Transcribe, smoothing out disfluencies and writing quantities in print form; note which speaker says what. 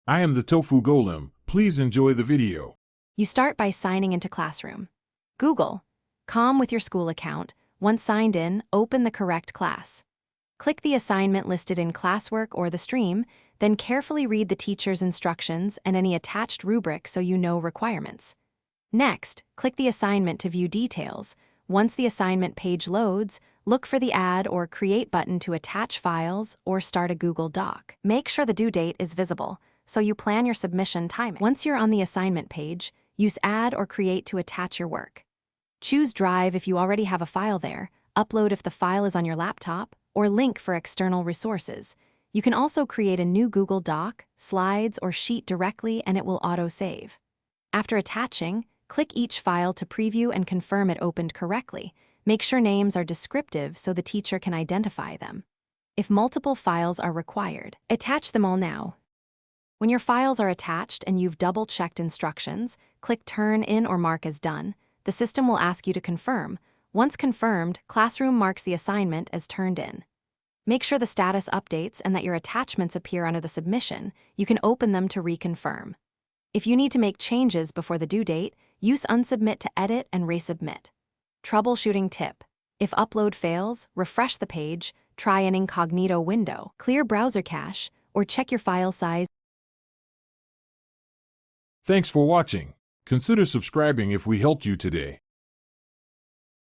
Speaker 1: I am the Tofu Golem. Please enjoy the video.
Speaker 2: You start by signing into Classroom. Google.com with your school account. Once signed in, open the correct class. Click the assignment listed in classwork or the stream, then carefully read the teacher's instructions and any attached rubric so you know requirements. Next, click the assignment to view details. Once the assignment page loads, look for the Add or Create button to attach files or start a Google Doc. Make sure the due date is visible, so you plan your submission timing. Once you're on the assignment page, use Add or Create to attach your work. Choose Drive if you already have a file there, Upload if the file is on your laptop, or Link for external resources. You can also create a new Google Doc, slides, or sheet directly and it will auto-save. After attaching, click each file to preview and confirm it opened correctly. Make sure names are descriptive so the teacher can identify them. If multiple files are required, attach them all now. When your files are attached and you've double-checked instructions, click Turn in or mark as done. The system will ask you to confirm. Once confirmed, Classroom marks the assignment as turned in. Make sure the status updates and that your attachments appear under the submission. You can open them to reconfirm. If you need to make changes before the due date, use Unsubmit to edit and resubmit. Troubleshooting tip. If upload fails, refresh the page, try an incognito window, clear browser cache, or check your file size.
Speaker 1: Thanks for watching. Consider subscribing if we helped you today.